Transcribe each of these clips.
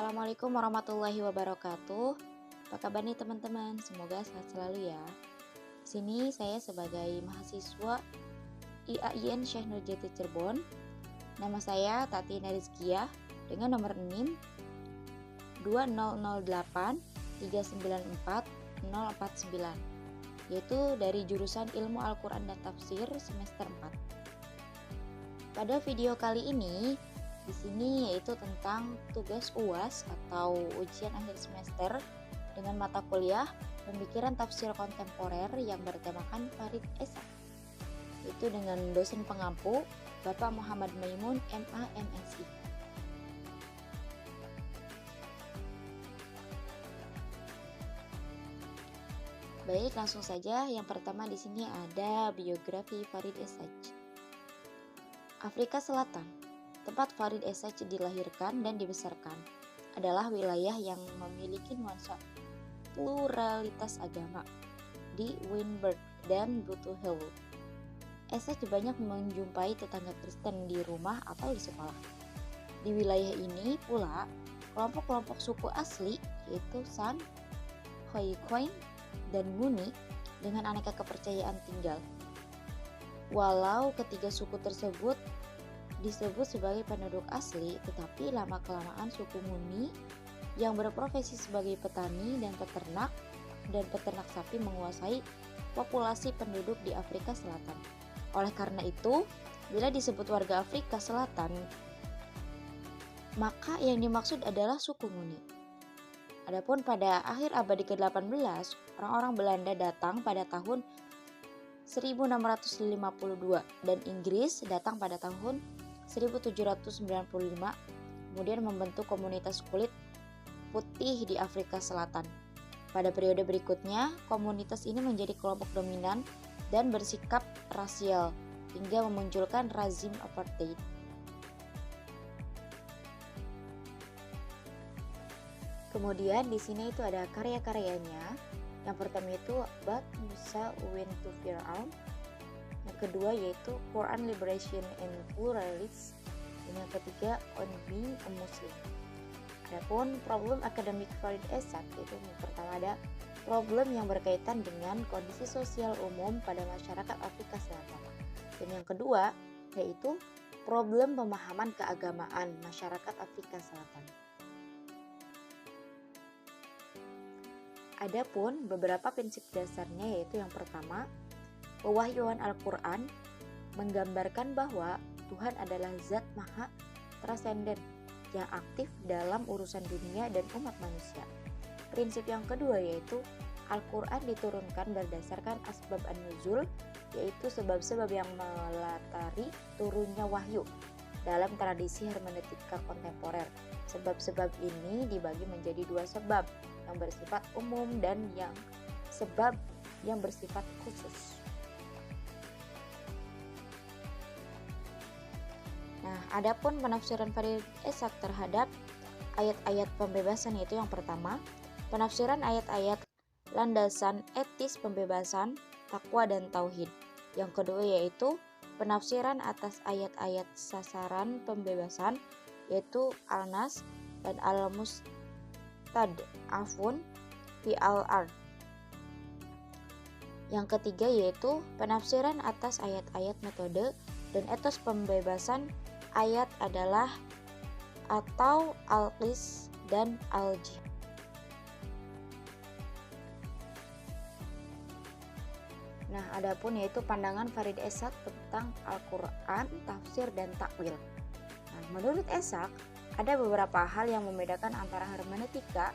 Assalamualaikum warahmatullahi wabarakatuh. Apa kabar nih teman-teman? Semoga sehat selalu ya. Di sini saya sebagai mahasiswa IAIN Syekh Nurjati Cirebon. Nama saya Tati Narizkiah dengan nomor NIM 2008 394 049, yaitu dari jurusan Ilmu Al-Quran dan Tafsir semester 4. Pada video kali ini di sini yaitu tentang tugas UAS atau ujian akhir semester dengan mata kuliah Pemikiran Tafsir Kontemporer yang bertemakan Farid Esa, itu dengan dosen pengampu Bapak Muhammad Maimun MA MSI. Baik, langsung saja. Yang pertama di sini ada biografi Farid Esa. Afrika Selatan, tempat Farid Esa dilahirkan dan dibesarkan, adalah wilayah yang memiliki nuansa pluralitas agama di Wynberg dan Butuhel. Esa banyak menjumpai tetangga Kristen di rumah atau di sekolah. Di wilayah ini pula, kelompok-kelompok suku asli yaitu San, Khoikhoi, dan Nguni dengan aneka kepercayaan tinggal. Walau ketiga suku tersebut disebut sebagai penduduk asli, tetapi lama-kelamaan suku Nguni yang berprofesi sebagai petani dan peternak sapi menguasai populasi penduduk di Afrika Selatan. Oleh karena itu, bila disebut warga Afrika Selatan, maka yang dimaksud adalah suku Nguni. Adapun pada akhir abad ke-18, orang-orang Belanda datang pada tahun 1652 dan Inggris datang pada tahun 1795, kemudian membentuk komunitas kulit putih di Afrika Selatan. Pada periode berikutnya, komunitas ini menjadi kelompok dominan dan bersikap rasial hingga memunculkan rezim apartheid. Kemudian di sini itu ada karya-karyanya. Yang pertama itu Bad Musa Went to Fir'aun. Yang kedua yaitu Quran Liberation and Pluralism. Dan yang ketiga On Being a Muslim. Adapun problem akademik Farid Esa, itu yang pertama ada problem yang berkaitan dengan kondisi sosial umum pada masyarakat Afrika Selatan. Dan yang kedua yaitu problem pemahaman keagamaan masyarakat Afrika Selatan. Adapun beberapa prinsip dasarnya yaitu yang pertama, pewahyuan Al-Quran menggambarkan bahwa Tuhan adalah zat maha transenden yang aktif dalam urusan dunia dan umat manusia. Prinsip yang kedua yaitu Al-Quran diturunkan berdasarkan asbab an-nuzul, yaitu sebab-sebab yang melatari turunnya wahyu dalam tradisi hermeneutika kontemporer. Sebab-sebab ini dibagi menjadi dua sebab, yang bersifat umum dan yang sebab yang bersifat khusus. Nah, adapun penafsiran Farid Esa terhadap ayat-ayat pembebasan yaitu yang pertama, penafsiran ayat-ayat landasan etis pembebasan, takwa dan tauhid. Yang kedua yaitu penafsiran atas ayat-ayat sasaran pembebasan yaitu Al-Nas dan Al-Mustad'afun fi al-ard. Yang ketiga yaitu penafsiran atas ayat-ayat metode dan etos pembebasan ayat adalah atau al-qis dan al-jihad. Nah, adapun yaitu pandangan Farid Esa tentang Al-Quran, tafsir dan takwil. Nah, menurut Esa ada beberapa hal yang membedakan antara hermeneutika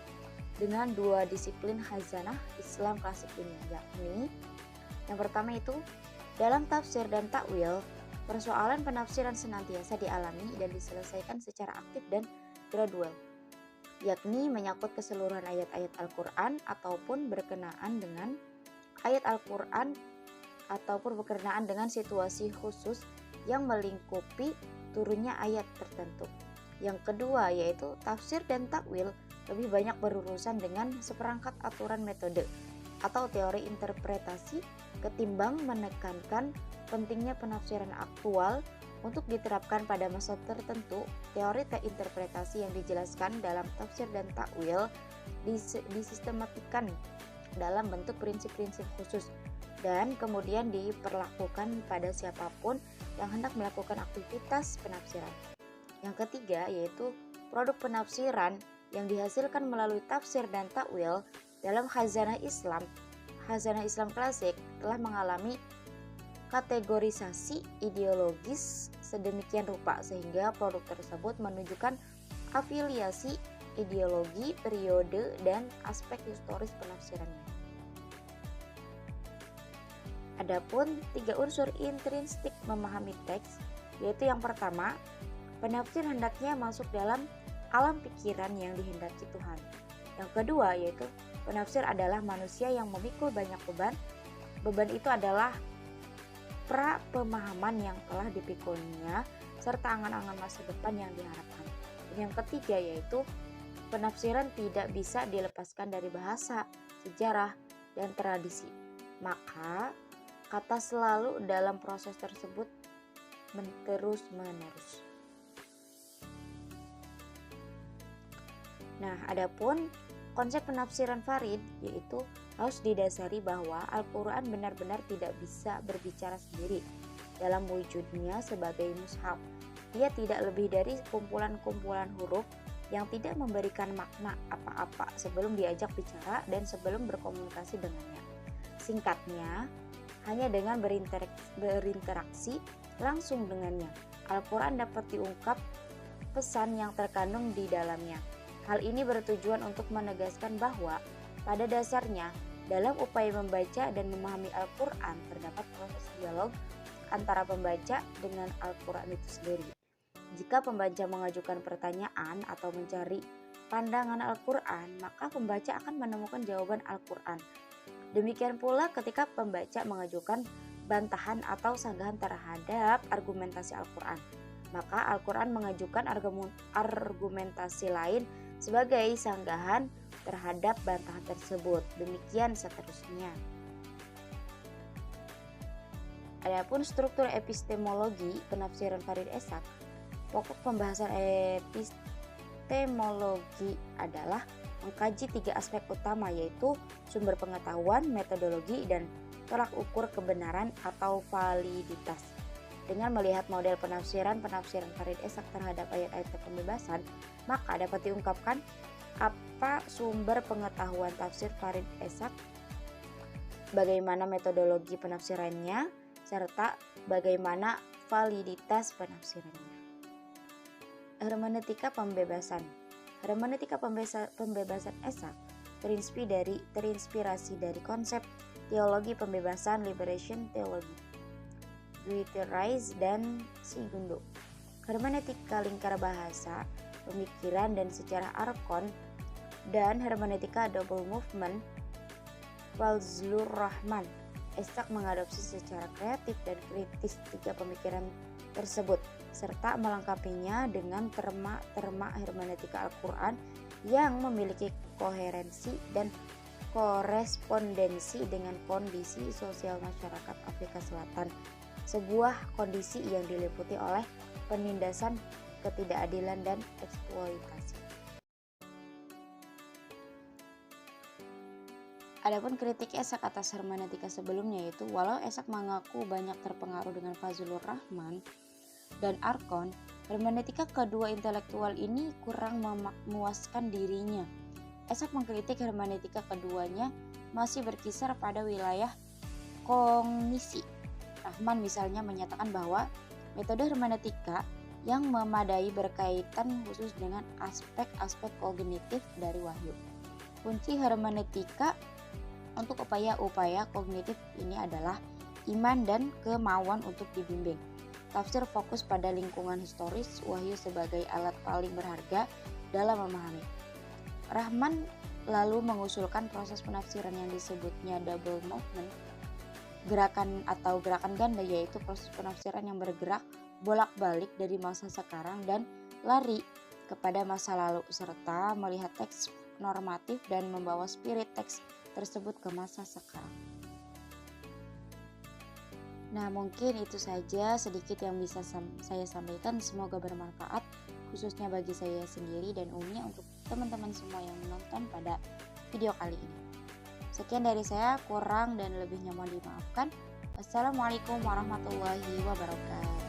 dengan dua disiplin khazanah Islam klasik ini, yakni yang pertama itu dalam tafsir dan takwil, persoalan penafsiran senantiasa dialami dan diselesaikan secara aktif dan gradual, yakni menyangkut keseluruhan ayat-ayat Al-Quran ataupun berkenaan dengan ayat Al-Quran ataupun berkenaan dengan situasi khusus yang melingkupi turunnya ayat tertentu. Yang kedua yaitu tafsir dan takwil lebih banyak berurusan dengan seperangkat aturan metode atau teori interpretasi ketimbang menekankan pentingnya penafsiran aktual Untuk diterapkan pada masa tertentu, teori interpretasi yang dijelaskan dalam tafsir dan takwil disistematikan dalam bentuk prinsip-prinsip khusus dan kemudian diperlakukan pada siapapun yang hendak melakukan aktivitas penafsiran. Yang ketiga yaitu produk penafsiran yang dihasilkan melalui tafsir dan takwil dalam khazanah Islam. Khazanah Islam klasik telah mengalami kategorisasi ideologis sedemikian rupa sehingga produk tersebut menunjukkan afiliasi ideologi, periode, dan aspek historis penafsirannya. Adapun 3 unsur intrinsik memahami teks, yaitu yang pertama, penafsir hendaknya masuk dalam alam pikiran yang dihendaki Tuhan. Yang kedua yaitu penafsir adalah manusia yang memikul banyak beban. Beban itu adalah pra pemahaman yang telah dipikulnya serta angan-angan masa depan yang diharapkan. Dan yang ketiga yaitu penafsiran tidak bisa dilepaskan dari bahasa, sejarah, dan tradisi. Maka kata selalu dalam proses tersebut terus-menerus. Nah, adapun konsep penafsiran Farid yaitu harus didasari bahwa Al-Quran benar-benar tidak bisa berbicara sendiri dalam wujudnya sebagai mushaf. Ia tidak lebih dari kumpulan-kumpulan huruf yang tidak memberikan makna apa-apa sebelum diajak bicara dan sebelum berkomunikasi dengannya. Singkatnya, hanya dengan berinteraksi langsung dengannya, Al-Quran dapat diungkap pesan yang terkandung di dalamnya. Hal ini bertujuan untuk menegaskan bahwa pada dasarnya dalam upaya membaca dan memahami Al-Quran terdapat proses dialog antara pembaca dengan Al-Quran itu sendiri. Jika pembaca mengajukan pertanyaan atau mencari pandangan Al-Quran, maka pembaca akan menemukan jawaban Al-Quran. Demikian pula ketika pembaca mengajukan bantahan atau sanggahan terhadap argumentasi Al-Quran, maka Al-Quran mengajukan argumentasi lain sebagai sanggahan terhadap bantahan tersebut. Demikian seterusnya. Adapun struktur epistemologi penafsiran Farid Eshaq, pokok pembahasan epistemologi adalah mengkaji 3 aspek utama yaitu sumber pengetahuan, metodologi, dan tolak ukur kebenaran atau validitas. Dengan melihat model penafsiran Farid Eshaq terhadap ayat-ayat pembebasan, maka dapat diungkapkan apa sumber pengetahuan tafsir Farid Eshaq, bagaimana metodologi penafsirannya, serta bagaimana validitas penafsirannya. Hermeneutika pembebasan. Hermeneutika pembebasan Eshaq terinspirasi dari konsep teologi pembebasan liberation theology Guiterres dan Segundo. Hermeneutika lingkar bahasa, pemikiran dan sejarah Arkon, dan hermeneutika double movement Fazlur Rahman. Eshaq mengadopsi secara kreatif dan kritis 3 pemikiran tersebut serta melengkapinya dengan terma-terma hermeneutika Al-Quran yang memiliki koherensi dan korespondensi dengan kondisi sosial masyarakat Afrika Selatan, sebuah kondisi yang diliputi oleh penindasan, ketidakadilan, dan eksploitasi. Adapun kritik Eshaq atas hermeneutika sebelumnya yaitu walau Eshaq mengaku banyak terpengaruh dengan Fazlur Rahman dan Arkon, hermeneutika kedua intelektual ini kurang memuaskan dirinya. Eshaq mengkritik hermeneutika keduanya masih berkisar pada wilayah kognisi. Rahman misalnya menyatakan bahwa metode hermeneutika yang memadai berkaitan khusus dengan aspek-aspek kognitif dari wahyu. Kunci hermeneutika untuk upaya-upaya kognitif ini adalah iman dan kemauan untuk dibimbing. Tafsir fokus pada lingkungan historis wahyu sebagai alat paling berharga dalam memahami. Rahman lalu mengusulkan proses penafsiran yang disebutnya double movement, gerakan ganda, yaitu proses penafsiran yang bergerak bolak-balik dari masa sekarang dan lari kepada masa lalu serta melihat teks normatif dan membawa spirit teks tersebut ke masa sekarang. Nah, mungkin itu saja sedikit yang bisa saya sampaikan. Semoga bermanfaat, khususnya bagi saya sendiri dan umumnya untuk teman-teman semua yang menonton pada video kali ini. Sekian dari saya, kurang dan lebihnya mohon dimaafkan. Wassalamualaikum warahmatullahi wabarakatuh.